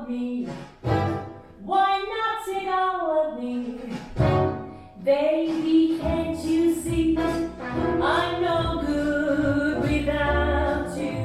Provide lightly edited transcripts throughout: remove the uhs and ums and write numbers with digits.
of me? Why not take all of me? Baby, can't you see I'm no good without you?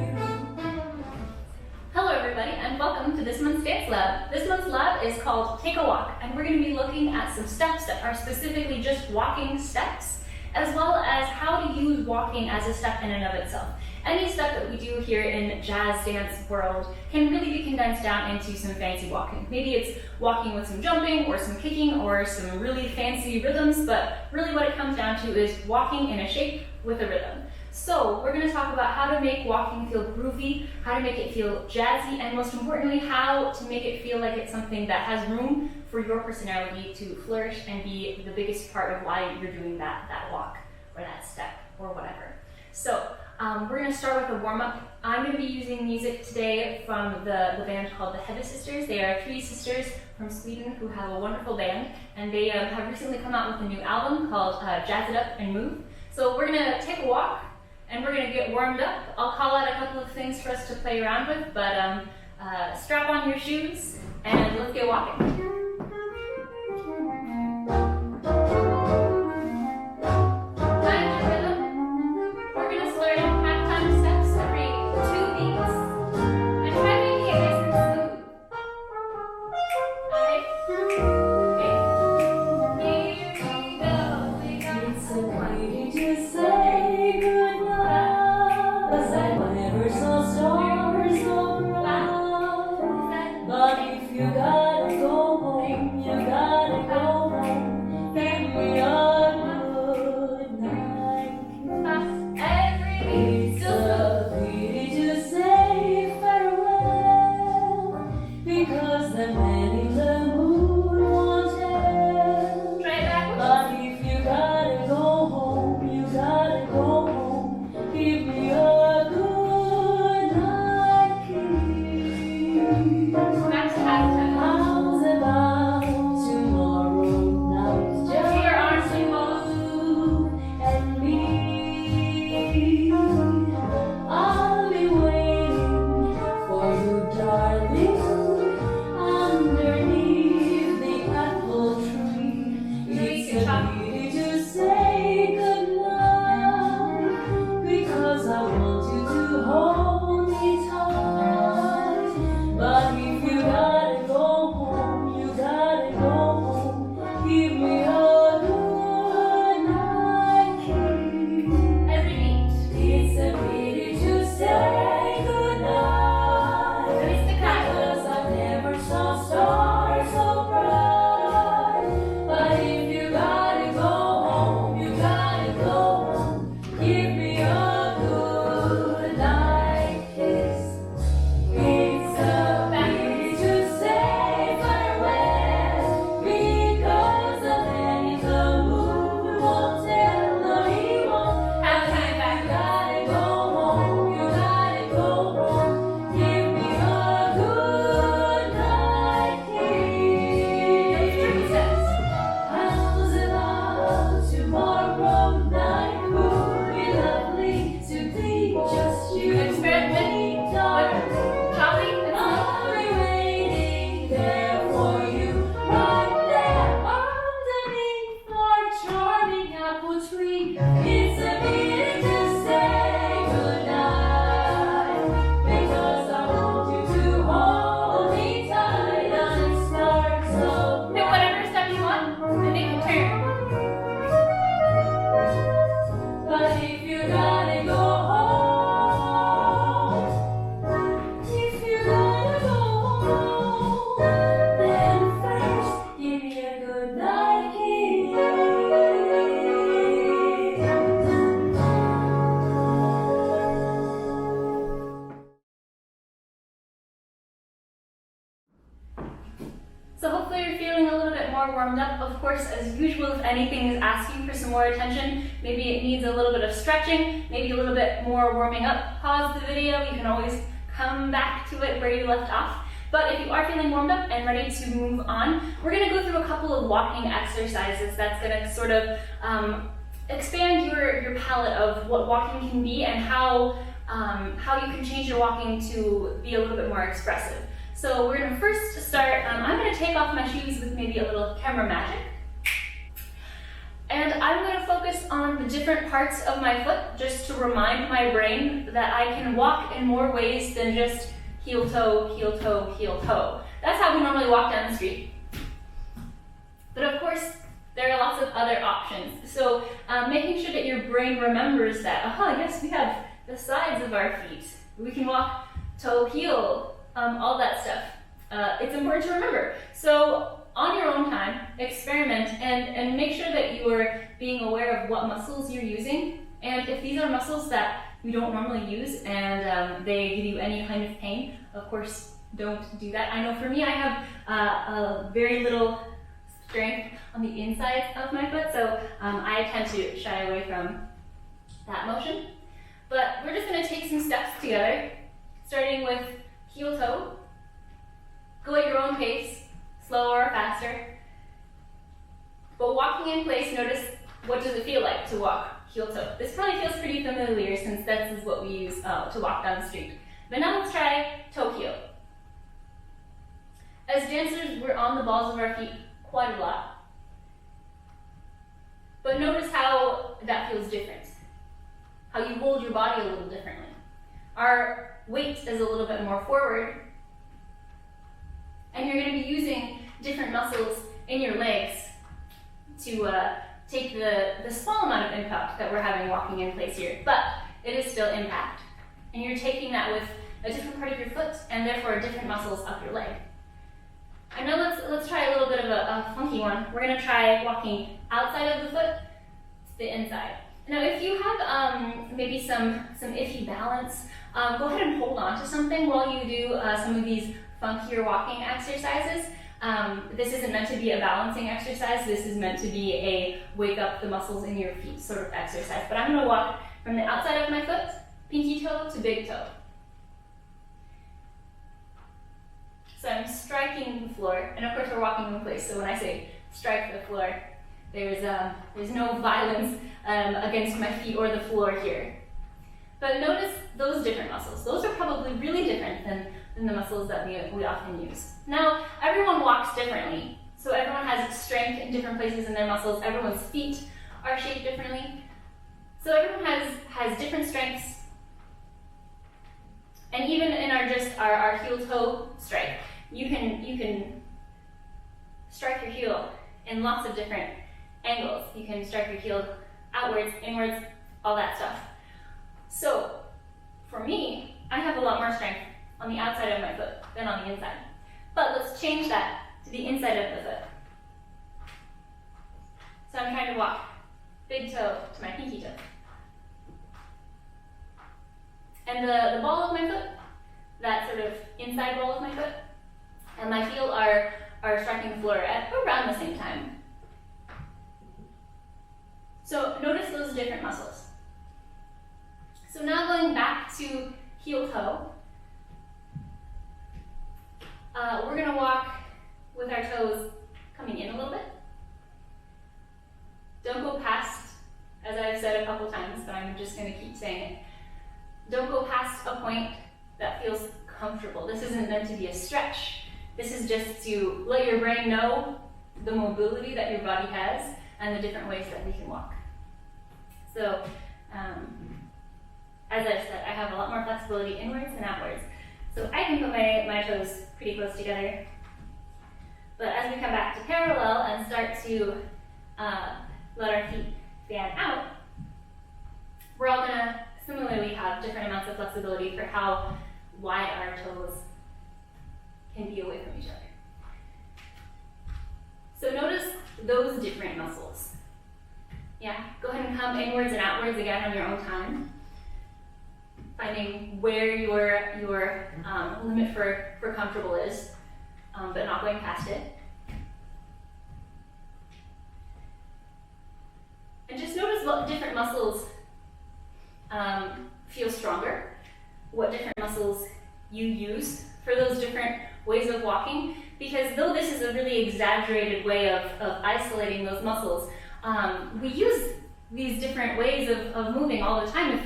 Hello everybody and welcome to this month's dance lab. This month's lab is called Take a Walk, and we're going to be looking at some steps that are specifically just walking steps, as well as how to use walking as a step in and of itself. Any step that we do here in jazz dance world can really be condensed down into some fancy walking. Maybe it's walking with some jumping or some kicking or some really fancy rhythms, but really what it comes down to is walking in a shape with a rhythm. So we're going to talk about how to make walking feel groovy, how to make it feel jazzy, and most importantly, how to make it feel like it's something that has room for your personality to flourish and be the biggest part of why you're doing that walk or that step or whatever. So we're going to start with a warm-up. I'm going to be using music today from the band called the Hebbe Sisters. They are three sisters from Sweden who have a wonderful band, and they have recently come out with a new album called Jazz It Up and Move. So we're going to take a walk and we're going to get warmed up. I'll call out a couple of things for us to play around with, but strap on your shoes and let's get walking. So hopefully you're feeling a little bit more warmed up. Of course, as usual, if anything is asking for some more attention, maybe it needs a little bit of stretching, maybe a little bit more warming up, pause the video. You can always come back to it where you left off. But if you are feeling warmed up and ready to move on, we're going to go through a couple of walking exercises that's going to sort of expand your palette of what walking can be and how you can change your walking to be a little bit more expressive. So we're gonna first start, I'm gonna take off my shoes with maybe a little camera magic. And I'm gonna focus on the different parts of my foot just to remind my brain that I can walk in more ways than just heel toe, heel toe, heel toe. That's how we normally walk down the street. But of course, there are lots of other options. So making sure that your brain remembers that, yes, we have the sides of our feet. We can walk toe, heel, all that stuff. It's important to remember. So on your own time, experiment and make sure that you are being aware of what muscles you're using. And if these are muscles that you don't normally use and they give you any kind of pain, of course, don't do that. I know for me, I have a very little strength on the inside of my foot, so I tend to shy away from that motion. But we're just going to take some steps together, starting with heel toe. Go at your own pace, slower or faster. But walking in place, notice what does it feel like to walk heel toe. This probably feels pretty familiar since this is what we use to walk down the street. But now let's try toe heel. As dancers, we're on the balls of our feet quite a lot. But notice how that feels different. How you hold your body a little differently. Our weight is a little bit more forward. And you're going to be using different muscles in your legs to take the small amount of impact that we're having walking in place here. But it is still impact. And you're taking that with a different part of your foot and therefore different muscles up your leg. And now let's try a little bit of a funky one. We're going to try walking outside of the foot to the inside. Now if you have maybe some iffy balance, go ahead and hold on to something while you do some of these funkier walking exercises. This isn't meant to be a balancing exercise. This is meant to be a wake up the muscles in your feet sort of exercise. But I'm going to walk from the outside of my foot, pinky toe to big toe. So I'm striking the floor, and of course we're walking in place, so when I say strike the floor, there's no violence against my feet or the floor here. But notice those different muscles. Those are probably really different than the muscles that we often use. Now, everyone walks differently, so everyone has strength in different places in their muscles. Everyone's feet are shaped differently. So everyone has different strengths. And even in our heel-toe strike, you can strike your heel in lots of different angles. You can strike your heel outwards, inwards, all that stuff. So for me, I have a lot more strength on the outside of my foot than on the inside. But let's change that to the inside of the foot. So I'm trying to walk big toe to my pinky toe. And the ball of my foot, that sort of inside ball of my foot, and my heel are striking the floor at around the same time. So notice those different muscles. So now going back to heel toe, we're going to walk with our toes coming in a little bit. Don't go past, as I've said a couple times, but I'm just going to keep saying it. Don't go past a point that feels comfortable. This isn't meant to be a stretch. This is just to let your brain know the mobility that your body has and the different ways that we can walk. So, as I've said, I have a lot more flexibility inwards and outwards. So I can put my toes pretty close together. But as we come back to parallel and start to let our feet fan out, we're all going to similarly have different amounts of flexibility for how wide our toes can be away from each other. So notice those different muscles. Yeah, go ahead and come inwards and outwards again on your own time. Finding where your limit for comfortable is, but not going past it. And just notice what different muscles feel stronger, what different muscles you use for those different ways of walking, because though this is a really exaggerated way of isolating those muscles, we use these different ways of moving all the time. If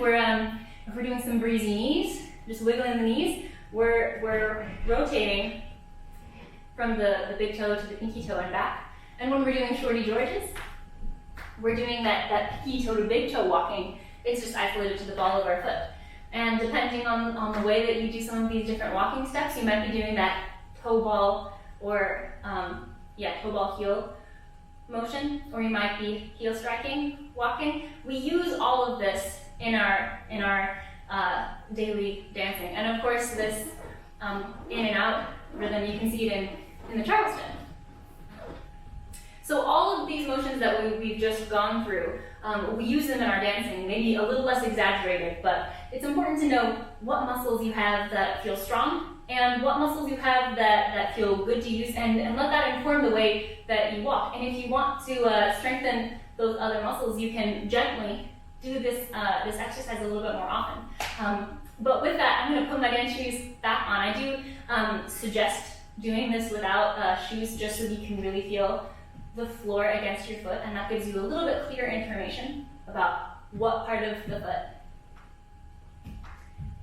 we're doing some breezy knees, just wiggling the knees, we're rotating from the big toe to the pinky toe and back. And when we're doing shorty Georges, we're doing that pinky toe to big toe walking. It's just isolated to the ball of our foot. And depending on the way that you do some of these different walking steps, you might be doing that toe ball or toe ball heel motion, or you might be heel striking walking. We use all of this in our daily dancing. And of course this in and out rhythm, you can see it in the Charleston. So all of these motions that we've just gone through, we use them in our dancing, maybe a little less exaggerated, but it's important to know what muscles you have that feel strong and what muscles you have that feel good to use, and let that inform the way that you walk. And if you want to strengthen those other muscles, you can gently do this exercise a little bit more often. But with that, I'm going to put my dance shoes back on. I do suggest doing this without shoes, just so you can really feel the floor against your foot, and that gives you a little bit clearer information about what part of the foot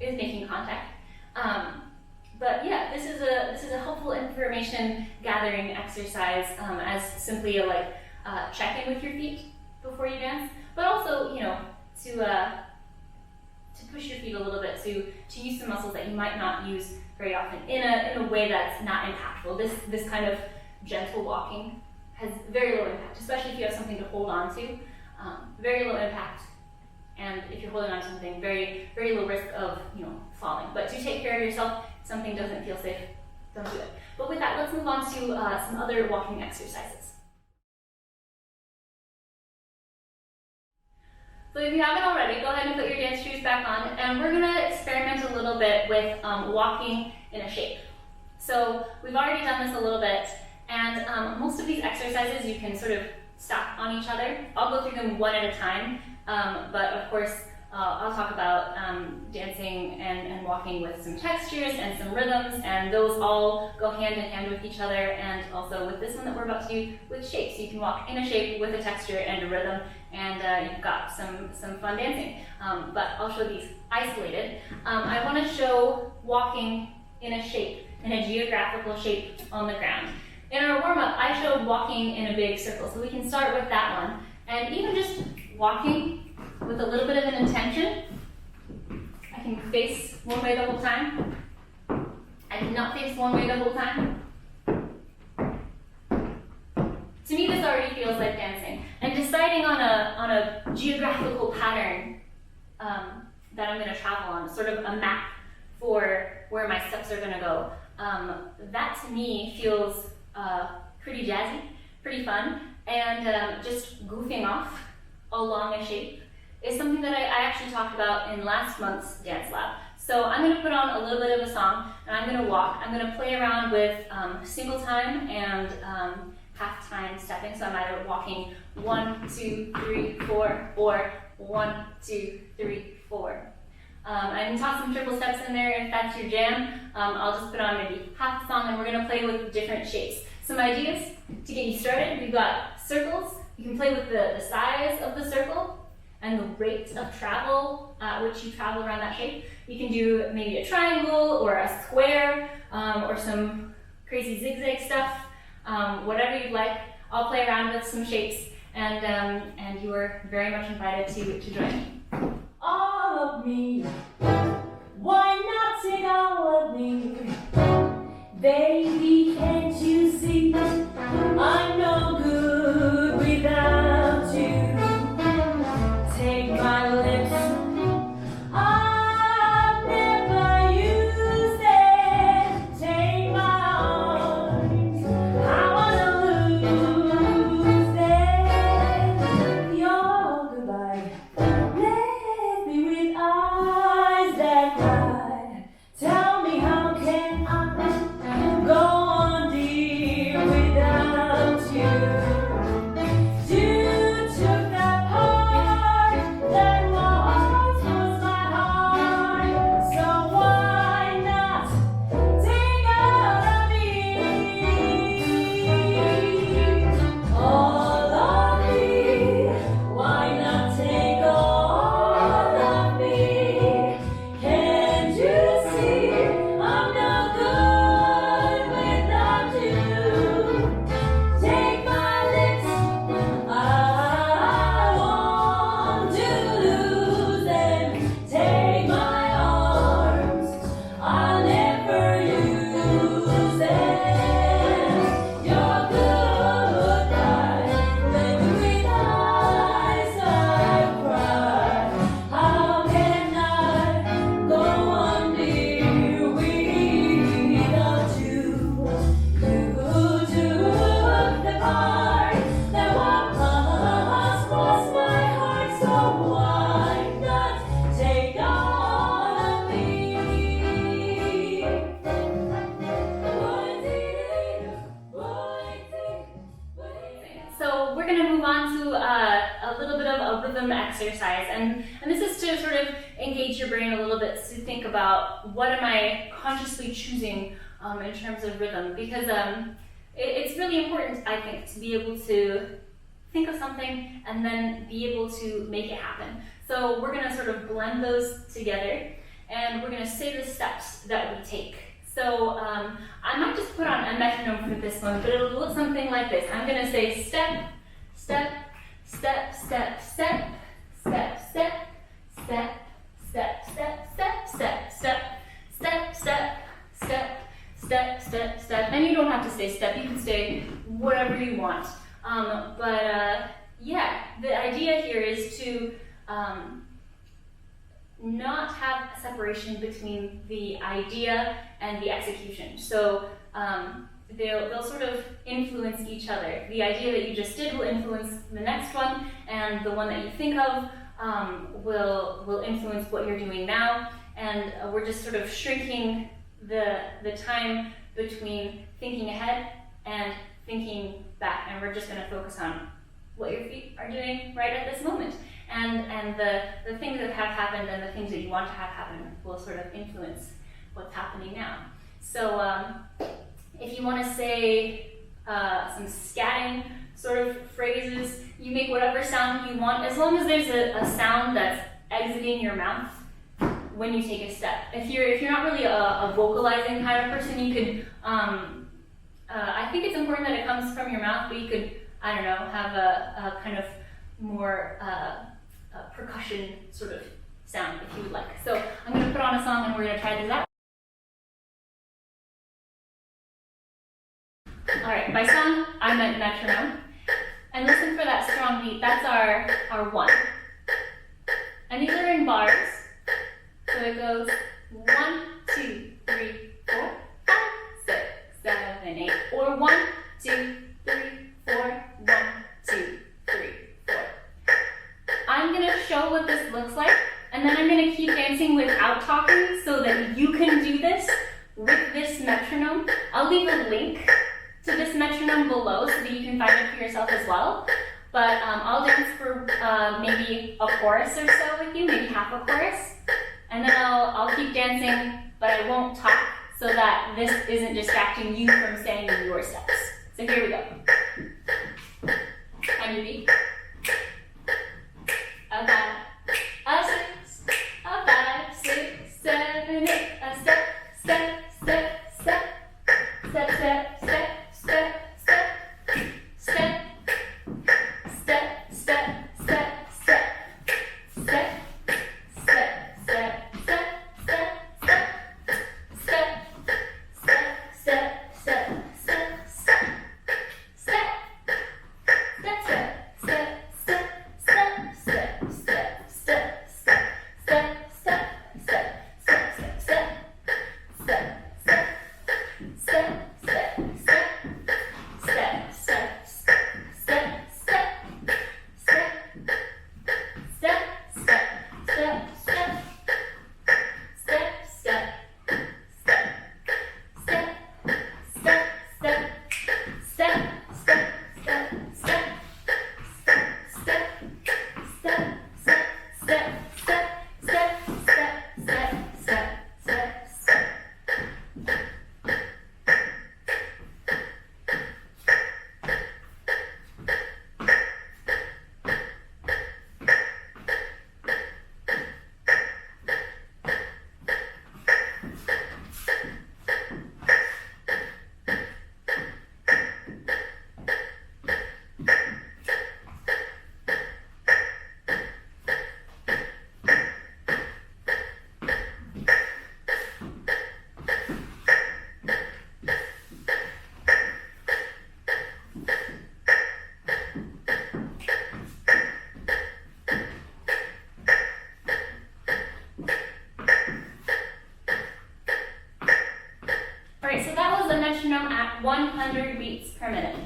is making contact. But yeah, this is a helpful information gathering exercise, as simply a check-in with your feet before you dance, but also to push your feet a little bit, to use some muscles that you might not use very often in a way that's not impactful. This kind of gentle walking has very low impact, especially if you have something to hold on to. Very low impact, and if you're holding on to something, very, very low risk of falling. But do take care of yourself. If something doesn't feel safe, don't do it. But with that, let's move on to some other walking exercises. So if you haven't already, go ahead and put your dance shoes back on, and we're gonna experiment a little bit with walking in a shape. So we've already done this a little bit, and most of these exercises you can sort of stack on each other. I'll go through them one at a time, but of course I'll talk about dancing and walking with some textures and some rhythms, and those all go hand in hand with each other, and also with this one that we're about to do with shapes. So you can walk in a shape with a texture and a rhythm, and you've got some fun dancing. But I'll show these isolated. I want to show walking in a shape, in a geographical shape on the ground. In our warm-up, I showed walking in a big circle, so we can start with that one. And even just walking with a little bit of an intention. I can face one way the whole time. I cannot face one way the whole time. To me, this already feels like dancing. And deciding on a geographical pattern that I'm going to travel on, sort of a map for where my steps are going to go, that to me feels pretty jazzy, pretty fun, and just goofing off along a shape is something that I actually talked about in last month's dance lab. So I'm going to put on a little bit of a song, and I'm going to walk. I'm going to play around with single time and half time stepping. So I'm either walking 1, 2, 3, 4, or 1, 2, 3, 4. I can toss some triple steps in there if that's your jam. I'll just put on maybe half the song, and we're going to play with different shapes. Some ideas to get you started. We've got circles. You can play with the size of the circle and the rate of travel at which you travel around that shape. You can do maybe a triangle or a square or some crazy zigzag stuff, whatever you'd like. I'll play around with some shapes, and you are very much invited to join me. All of me, why not take all of me? Baby, can't you see I'm no good without you? Take my lips, I've never used it. Take my arms, I wanna lose them. Your goodbye left me with eyes that cry. Tell me, how can I rhythm exercise. And this is to sort of engage your brain a little bit to think about what am I consciously choosing in terms of rhythm, because it's really important, I think, to be able to think of something and then be able to make it happen. So we're going to sort of blend those together, and we're going to say the steps that we take. So I might just put on a metronome for this one, but it'll look something like this. I'm going to say step, step, step, step, step, step, step, step, step, step, step, step, step, step, step, step, step, step, step. And you don't have to say step, you can say whatever you want. Yeah, the idea here is to not have a separation between the idea and the execution. So they'll sort of influence each other. The idea that you just did will influence the next one, and the one that you think of will influence what you're doing now. And we're just sort of shrinking the time between thinking ahead and thinking back, and we're just going to focus on what your feet are doing right at this moment. And the things that have happened and the things that you want to have happen will sort of influence what's happening now. So if you want to say some scatting sort of phrases, you make whatever sound you want, as long as there's a sound that's exiting your mouth when you take a step. If you're not really a vocalizing kind of person, you could, I think it's important that it comes from your mouth, but you could, I don't know, have a kind of more percussion sort of sound if you would like. So I'm going to put on a song and we're going to try this out. Alright, by song, I meant metronome. And listen for that strong beat, that's our one. And these are in bars. So it goes 1, 2, 3, 4, 5, 6, 7, 8. Or 1, 2, 3, 4, 1, 2, 3, 4. I'm going to show what this looks like, and then I'm going to keep dancing without talking so that you can do this with this metronome. I'll leave a link to this metronome below so that you can find it for yourself as well. But I'll dance for maybe a chorus or so with you, maybe half a chorus. And then I'll keep dancing, but I won't talk so that this isn't distracting you from saying your steps. So here we go. On your feet. A 5, a 6, a 5, 6, 7, 8. A step, step, step, step, step, step, step, step, step, step, step, step, step, step, step. So that was a metronome at 100 beats per minute.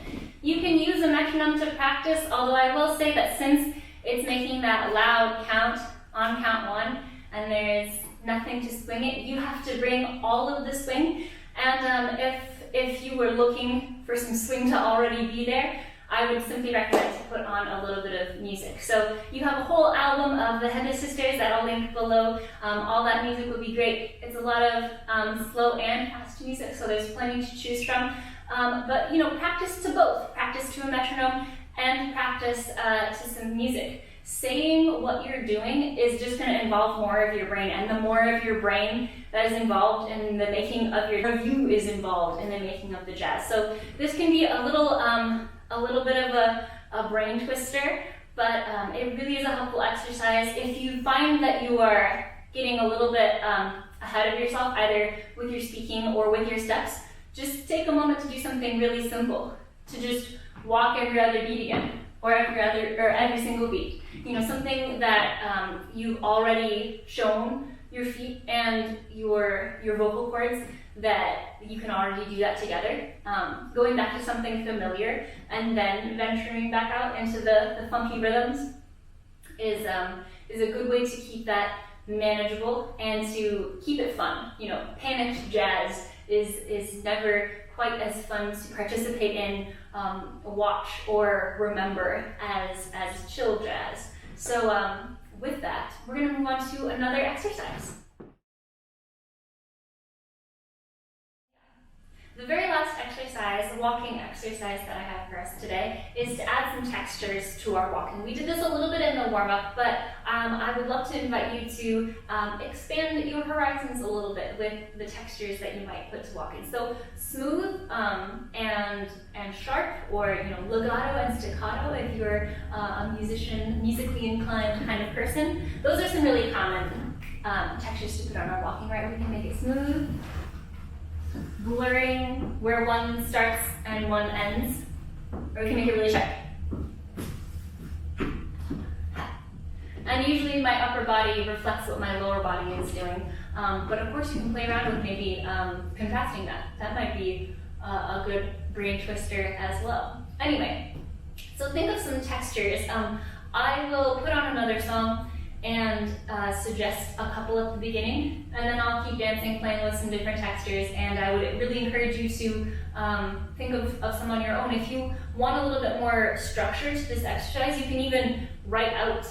You can use a metronome to practice, although I will say that since it's making that loud count on count 1 and there's nothing to swing it, you have to bring all of the swing. And if you were looking for some swing to already be there, I would simply recommend to put on a little bit of music. So you have a whole album of the Hebbe Sisters that I'll link below. All that music would be great. It's a lot of slow and fast music, so there's plenty to choose from. But practice to both. Practice to a metronome and practice to some music. Saying what you're doing is just going to involve more of your brain, and the more of your brain that is involved in the making of you is involved in the making of the jazz. So this can be a little bit of a brain twister, but it really is a helpful exercise. If you find that you are getting a little bit ahead of yourself, either with your speaking or with your steps, just take a moment to do something really simple, to just walk every other beat again, or every single beat. Something that you've already shown your feet and your vocal cords that you can already do that together. Going back to something familiar and then venturing back out into the funky rhythms is a good way to keep that manageable and to keep it fun. Panicked jazz is never quite as fun to participate in, watch, or remember as chill jazz. So with that, we're going to move on to another exercise. The very last exercise, the walking exercise that I have for us today, is to add some textures to our walking. We did this a little bit in the warm-up, but I would love to invite you to expand your horizons a little bit with the textures that you might put to walking. So smooth and sharp, or legato and staccato if you're a musically inclined kind of person. Those are some really common textures to put on our walking, right? We can make it smooth, blurring where one starts and one ends, or we can make it really sharp. And usually my upper body reflects what my lower body is doing, but of course you can play around with maybe contrasting that. That might be a good brain twister as well. Anyway, so think of some textures. I will put on another song and suggest a couple at the beginning, and then I'll keep dancing, playing with some different textures, and I would really encourage you to think of some on your own. If you want a little bit more structure to this exercise, you can even write out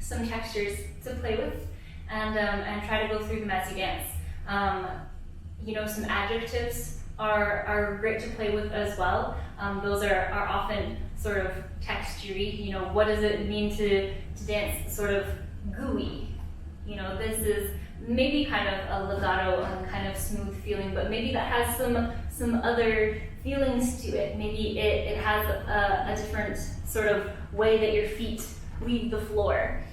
some textures to play with and try to go through them as you dance. Some adjectives are great to play with as well. Those are often sort of textury. What does it mean to dance sort of gooey? This is maybe kind of a legato and kind of smooth feeling, but maybe that has some other feelings to it. Maybe it has a different sort of way that your feet leave the floor.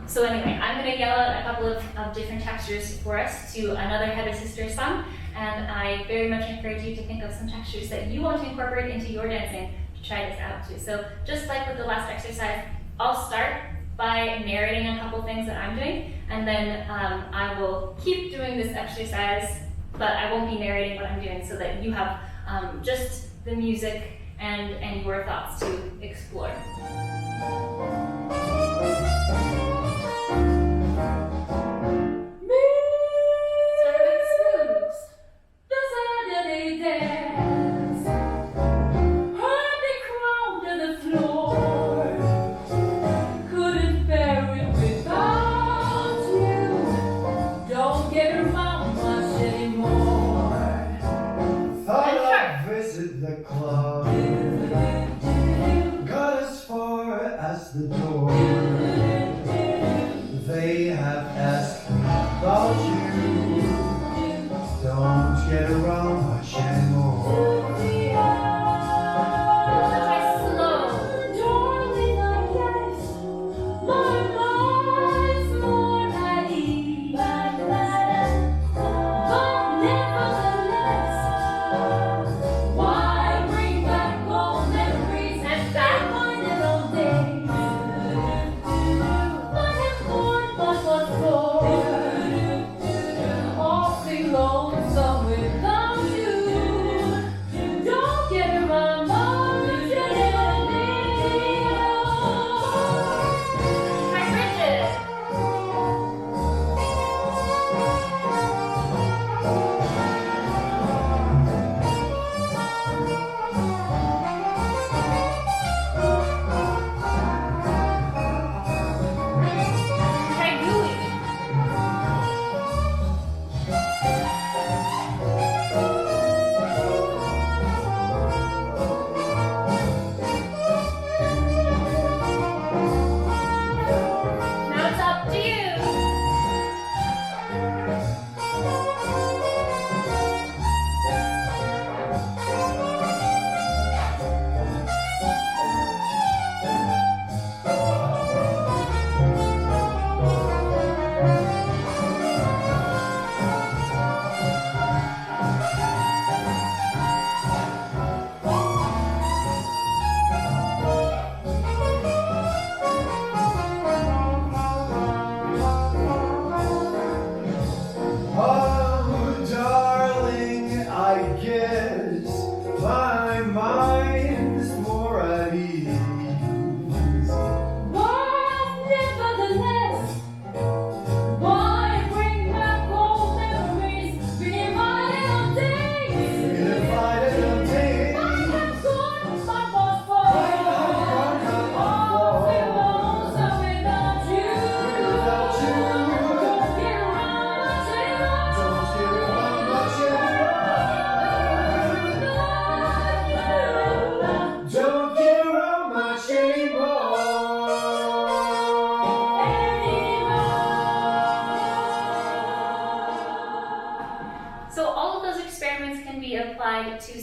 So anyway, I'm going to yell out a couple of different textures for us to another Hebbe Sisters song, and I very much encourage you to think of some textures that you want to incorporate into your dancing to try this out too. So just like with the last exercise, I'll start by narrating a couple things that I'm doing, and then I will keep doing this exercise, but I won't be narrating what I'm doing, so that you have just the music and your thoughts to explore. The door. They have asked about you. Don't get around much anymore. Lonesome without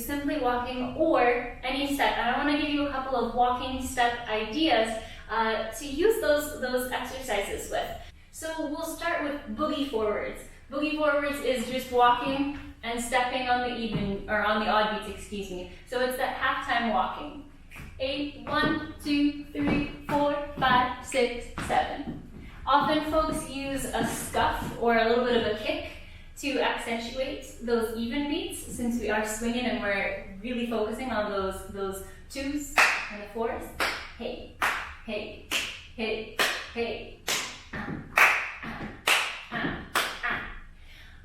simply walking or any step. And I want to give you a couple of walking step ideas to use those exercises with. So we'll start with boogie forwards. Boogie forwards is just walking and stepping on the odd beats, excuse me. So it's that halftime walking. 8, 1, 2, 3, 4, 5, 6, 7. Often folks use a scuff or a little bit of a kick to accentuate those even beats, since we are swinging and we're really focusing on those 2s and the 4s. Hey, hey, hey, hey.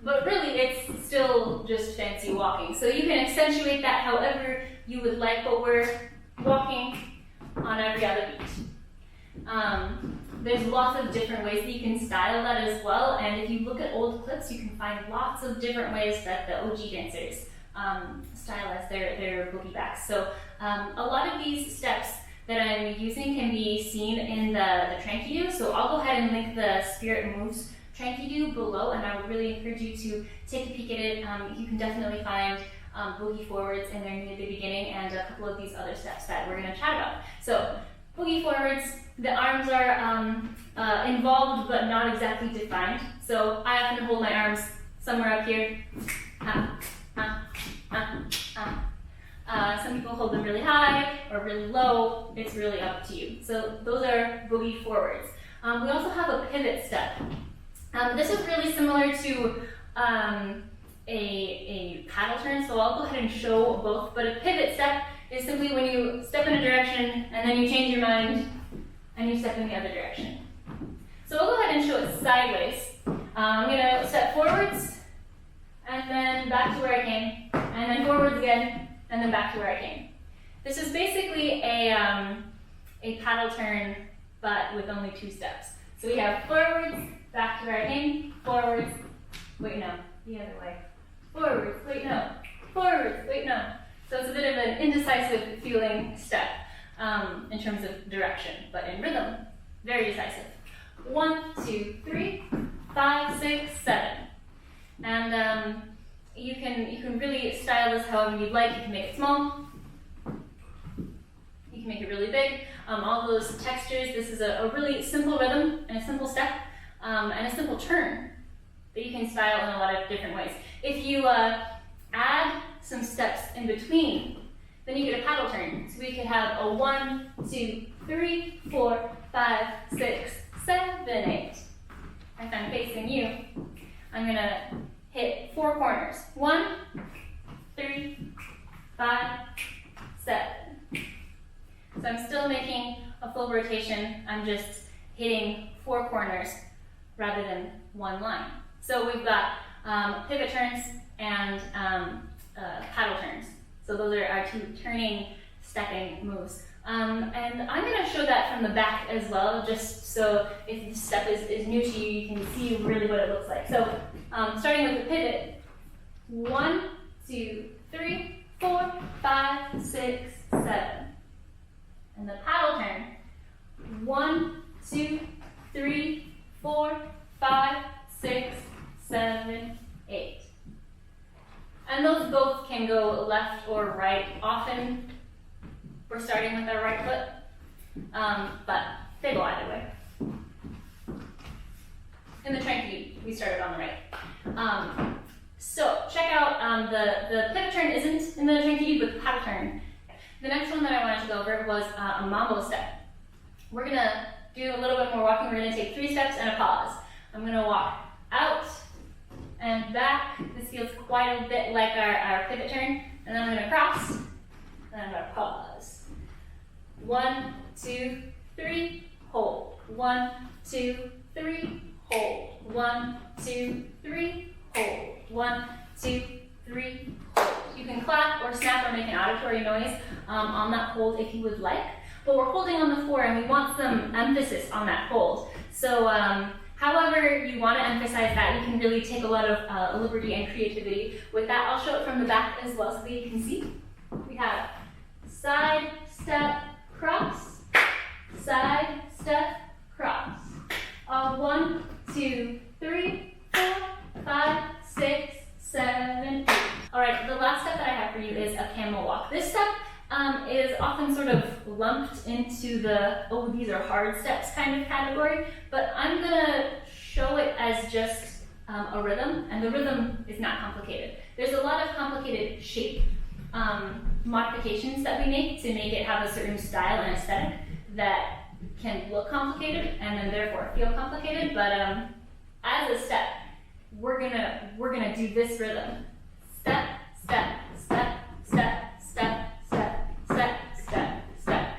But really, it's still just fancy walking. So you can accentuate that however you would like, but we're walking on every other beat. There's lots of different ways that you can style that as well, and if you look at old clips, you can find lots of different ways that the OG dancers stylize their boogie backs. So a lot of these steps that I'm using can be seen in the Tranky-Do, so I'll go ahead and link the Spirit Moves Tranky-Do below, and I would really encourage you to take a peek at it. You can definitely find boogie forwards in there near the beginning and a couple of these other steps that we're going to chat about. So boogie forwards, the arms are involved but not exactly defined. So I often hold my arms somewhere up here. Some people hold them really high or really low. It's really up to you. So those are boogie forwards. We also have a pivot step. This is really similar to a paddle turn, so I'll go ahead and show both. But a pivot step is simply when you step in a direction and then you change your mind and you step in the other direction. So I'll go ahead and show it sideways. I'm going to step forwards and then back to where I came, and then forwards again and then back to where I came. This is basically a paddle turn, but with only 2 steps. So we have forwards, back to where I came, forwards, wait no, the other way. Forwards, wait no, forwards, wait no. So it's a bit of an indecisive feeling step in terms of direction, but in rhythm, very decisive. 1, 2, 3, 5, 6, 7. And you can really style this however you'd like. You can make it small, you can make it really big. All those textures, this is a really simple rhythm and a simple step and a simple turn that you can style in a lot of different ways. If you add some steps in between, then you get a paddle turn. So we could have a 1, 2, 3, 4, 5, 6, 7, 8. If I'm facing you, I'm gonna hit 4 corners. 1, 3, 5, 7. So I'm still making a full rotation. I'm just hitting 4 corners rather than 1 line. So we've got pivot turns and paddle turns. So those are our 2 turning, stepping moves. And I'm going to show that from the back as well, just so if this step is new to you, you can see really what it looks like. So starting with the pivot, 1, 2, 3, 4, 5, 6, 7. And the paddle turn, 1, 2, 3, 4, 5, 6, 7, 8. And those both can go left or right. Often we're starting with our right foot, but they go either way. In the Tranky, we started on the right. So check out the pivot turn isn't in the Tranky, but the paddle turn. The next one that I wanted to go over was a mambo step. We're going to do a little bit more walking. We're going to take 3 steps and a pause. I'm going to walk out and back. This feels quite a bit like our pivot turn. And then I'm going to cross, and I'm going to pause. 1, 2, 3, hold. 1, 2, 3, hold. 1, 2, 3, hold. 1, 2, 3, hold. You can clap or snap or make an auditory noise on that hold if you would like. But we're holding on the 4 and we want some emphasis on that hold. So however you want to emphasize that, you can really take a lot of liberty and creativity with that. I'll show it from the back as well so that you can see. We have side, step, cross, side, step, cross. 1, 2, 3, 4, 5, 6, 7, 8. All right, the last step that I have for you is a camel walk. This step is often sort of lumped into the, oh, these are hard steps kind of category, but I'm gonna show it as just a rhythm, and the rhythm is not complicated. There's a lot of complicated shape modifications that we make to make it have a certain style and aesthetic that can look complicated and then therefore feel complicated, but as a step, we're gonna do this rhythm. Step, step, step, step, step, step, step, step, step, step,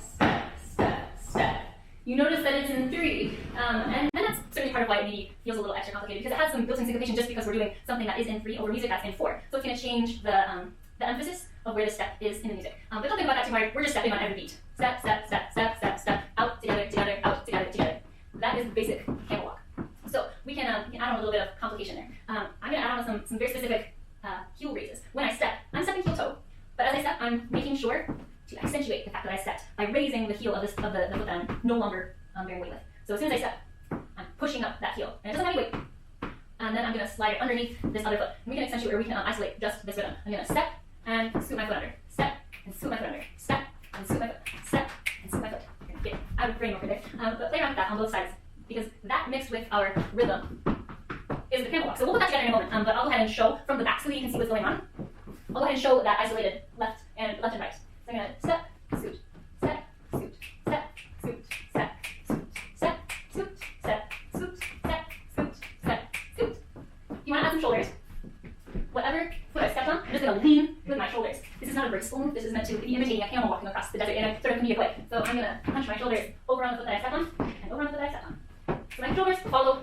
step, step, step. You notice that it's in 3, and that's certainly part of why it maybe feels a little extra complicated, because it has some built-in syncopation just because we're doing something that is in 3 over music that's in 4. So it's going to change the emphasis of where the step is in the music. But don't think about that too hard. We're just stepping on every beat. Step, step, step, step, step, step, out, together, together, out, together, together. That is the basic camel walk. So we can add on a little bit of complication there. I'm going to add on some very specific heel raises. When I step, I'm stepping heel toe, but as I step, I'm making sure to accentuate the fact that I stepped by raising the heel of the foot that I'm no longer bearing weight with. So as soon as I step, I'm pushing up that heel, and it doesn't have any weight. And then I'm going to slide it underneath this other foot. And we can accentuate, or we can isolate just this rhythm. I'm going to step and scoot my foot under. Step and scoot my foot under. Step and scoot my foot. Step and scoot my foot. You're going to get out of frame over there. But play around with that on both sides, because that mixed with our rhythm is the camel walk. So we'll put that together in a moment, but I'll go ahead and show from the back so that you can see what's going on. I'll go ahead and show that isolated left and right. So I'm going to step, scoot, step, scoot, step, scoot, step, scoot, step, scoot, step, scoot, step, scoot, step, scoot. If you want to add some shoulders, whatever foot I stepped on, I'm just going to lean with my shoulders. This is not a graceful move. This is meant to be imitating a camel walking across the desert in a sort of comedic way. So I'm going to punch my shoulders over on the foot that I stepped on and over on the foot that I stepped on. So my shoulders follow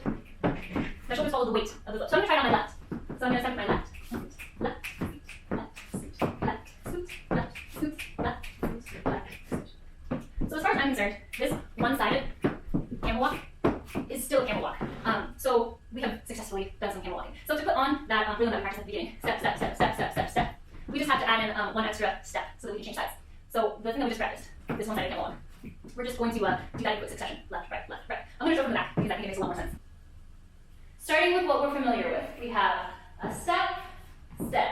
the weight of the foot. So I'm going to try it on my left. So I'm going to step with my left. Left, scoot, left, scoot, left, scoot, left, scoot, left, scoot. So as far as I'm concerned, this one-sided camel walk is still a camel walk. So we have successfully done some camel walking. So to put on that rhythm that we practiced at the beginning, step, step, step, step, step, step, step, we just have to add in one extra step so that we can change sides. So the thing that we just practiced, this one-sided camel walk, we're just going to do that in quick succession. Left, right, left, right. I'm going to show from the back because I think it makes a lot more sense. Starting with what we're familiar with, we have a step, step.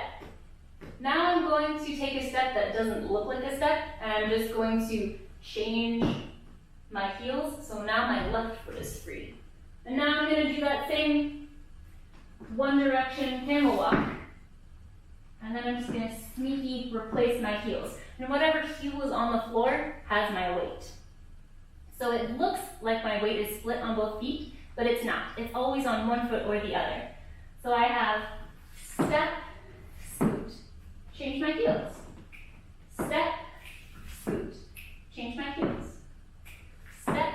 Now I'm going to take a step that doesn't look like a step, and I'm just going to change my heels. So now my left foot is free. And now I'm going to do that same one direction camel walk. And then I'm just going to sneaky replace my heels. And whatever heel is on the floor has my weight. So it looks like my weight is split on both feet, but it's not. It's always on one foot or the other. So I have step, scoot, change my heels. Step, scoot, change my heels. Step,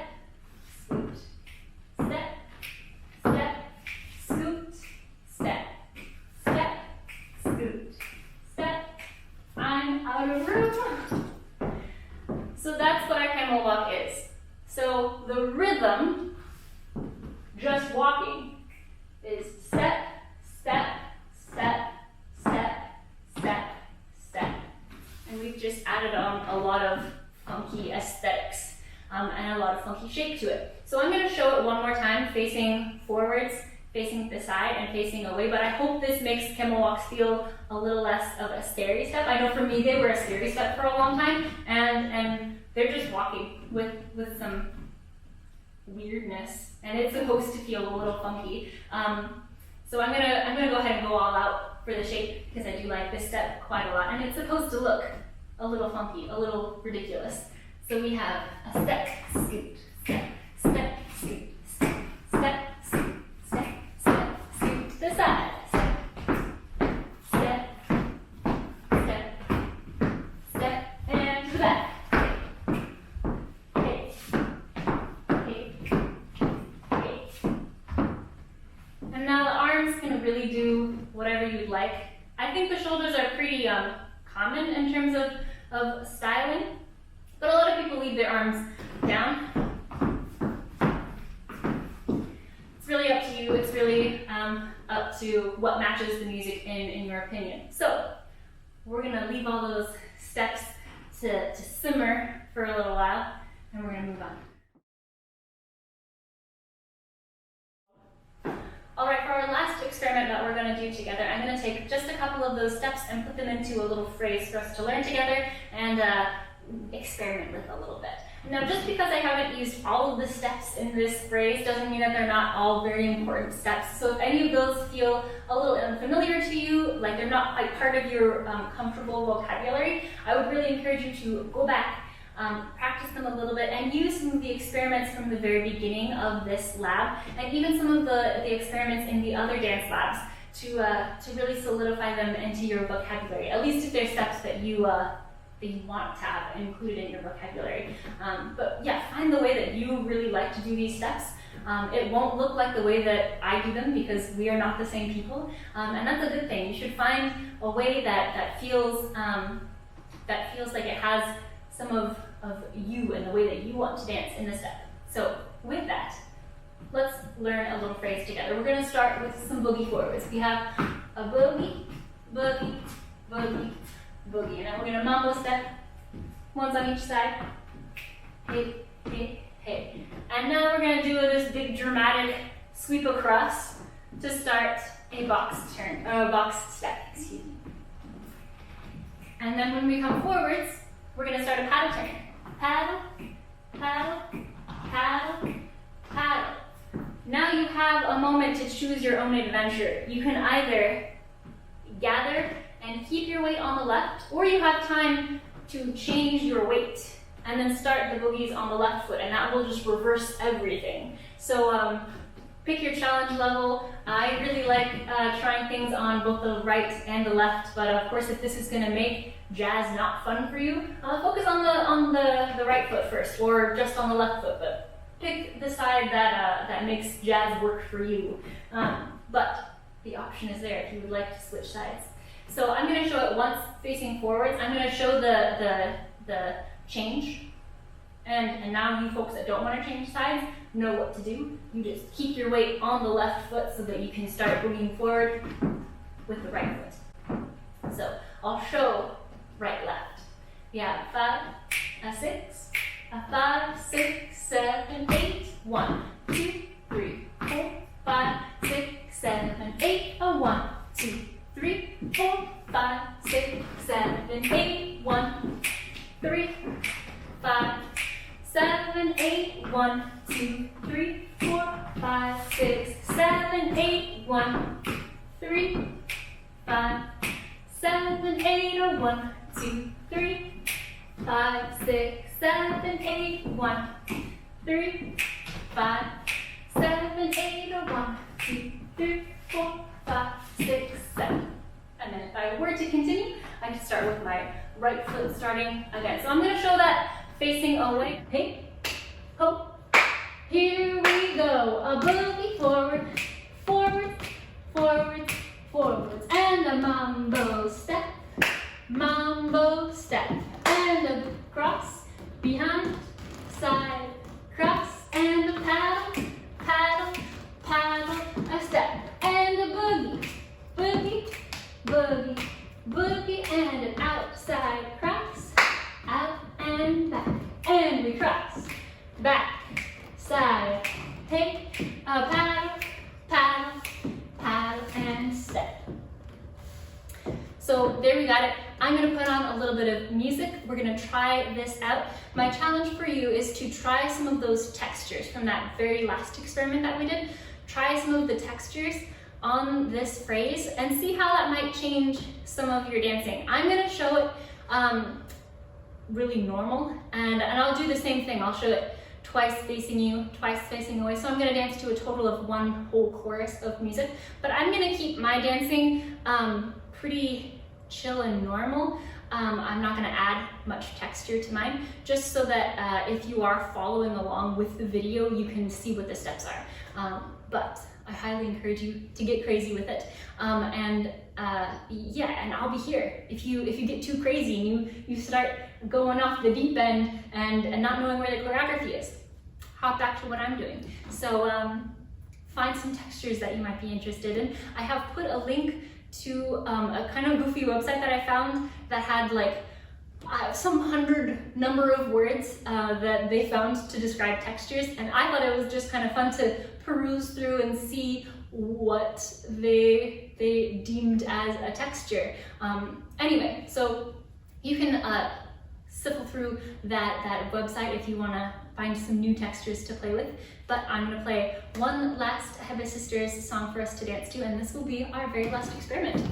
scoot, step, step, scoot, step, step, scoot, step. I'm out of room. So that's what our camel walk is. So the rhythm, just walking, is step, step, step, step, step, step. And we've just added on a lot of funky aesthetics and a lot of funky shape to it. So I'm going to show it one more time, facing forwards, facing the side, and facing away, but I hope this makes camel walks feel a little less of a scary step. I know for me they were a scary step for a long time, and they're just walking with some weirdness, and it's supposed to feel a little funky. So I'm gonna go ahead and go all out for the shape because I do like this step quite a lot, and it's supposed to look a little funky, a little ridiculous. So we have a step, scoot, step, step, scoot, step, step, scoot, step, step, scoot to the side, step, step, step, step, and to the back. Okay, okay, okay. And now the arms can really do whatever you'd like. I think the shoulders are pretty common in terms of styling, but a lot of people leave their arms down. It's really up to you. It's really up to what matches the music in your opinion. So we're gonna leave all those steps to simmer for a little while, and we're gonna move on. All right, for our last experiment, experiment that we're going to do together. I'm going to take just a couple of those steps and put them into a little phrase for us to learn together and experiment with a little bit. Now, just because I haven't used all of the steps in this phrase doesn't mean that they're not all very important steps. So if any of those feel a little unfamiliar to you, like they're not quite part of your comfortable vocabulary, I would really encourage you to go back, practice them a little bit, and use some of the experiments from the very beginning of this lab, and even some of the experiments in the other dance labs to really solidify them into your vocabulary, at least if they're steps that you want to have included in your vocabulary. But yeah, find the way that you really like to do these steps. It won't look like the way that I do them because we are not the same people, and that's a good thing. You should find a way that feels like it has some of you and the way that you want to dance in the step. So with that, let's learn a little phrase together. We're going to start with some boogie forwards. We have a boogie, boogie, boogie, boogie. And now we're going to mambo step, ones on each side. Hey, hey, hey. And now we're going to do this big dramatic sweep across to start a box turn, or a box step, excuse me. And then when we come forwards, we're going to start a paddle turn. Paddle, paddle, paddle, paddle. Now you have a moment to choose your own adventure. You can either gather and keep your weight on the left, or you have time to change your weight and then start the boogies on the left foot, and that will just reverse everything. So pick your challenge level. I really like trying things on both the right and the left, but of course if this is going to make jazz not fun for you, focus on the right foot first, or just on the left foot, but pick the side that makes jazz work for you. But the option is there if you would like to switch sides. So I'm going to show it once facing forwards. I'm going to show the change, and now you folks that don't want to change sides know what to do. You just keep your weight on the left foot so that you can start moving forward with the right foot. So I'll show right, left. We have 5, a 6, a 5, 6, 7, 8, 1, 2, 3, 4, 5, 6, 7, 8, a 1, 2, 3, 4, 5, 6, 7, 8, 1, 3, 5, 7, 8, 1, 2, 3, 4, 5, 6, 7, 8, 1, 3, 5, 7, 8, 1, 2, 3, 5, 6, 7, 8, 1, 3, 5, 7, 8, 1, 2, 3, 4, 5, 6, 7. And then if I were to continue, I could start with my right foot starting again. So I'm going to show that facing away. Hey, ho, here we go. A boogie forward, forward, forward, forwards, and a mambo step, and a cross, behind, side, cross, and a paddle, paddle, paddle, a step, and a boogie, boogie, boogie, boogie, and an outside cross, out and back, and we cross, back, side, hey, a paddle, paddle, paddle, and step. So there we got it. I'm going to put on a little bit of music. We're going to try this out. My challenge for you is to try some of those textures from that very last experiment that we did. Try some of the textures on this phrase and see how that might change some of your dancing. I'm going to show it really normal, and I'll do the same thing. I'll show it twice facing you, twice facing away. So I'm going to dance to a total of one whole chorus of music, but I'm going to keep my dancing pretty chill and normal. I'm not going to add much texture to mine, just so that if you are following along with the video, you can see what the steps are. But I highly encourage you to get crazy with it. Yeah, and I'll be here. If you get too crazy and you start going off the deep end and not knowing where the choreography is, hop back to what I'm doing. So find some textures that you might be interested in. I have put a link to a kind of goofy website that I found that had like some 100 number of words that they found to describe textures, and I thought it was just kind of fun to peruse through and see what they deemed as a texture. Anyway, so you can sift through that website if you want to find some new textures to play with. But I'm going to play one last Hebbe Sisters song for us to dance to, and this will be our very last experiment.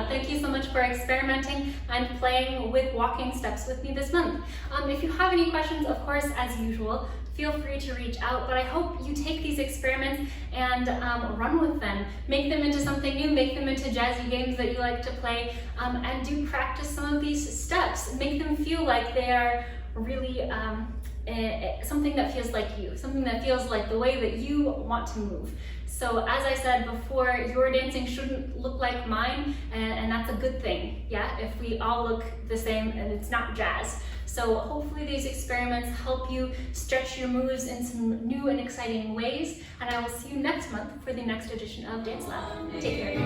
Thank you so much for experimenting and playing with walking steps with me this month. If you have any questions, of course, as usual, feel free to reach out, but I hope you take these experiments and run with them. Make them into something new, make them into jazzy games that you like to play, and do practice some of these steps. Make them feel like they are really something that feels like you, something that feels like the way that you want to move. So as I said before, your dancing shouldn't look like mine, and that's a good thing, yeah? If we all look the same and it's not jazz. So hopefully these experiments help you stretch your moves in some new and exciting ways, and I will see you next month for the next edition of Dance Lab. Take care.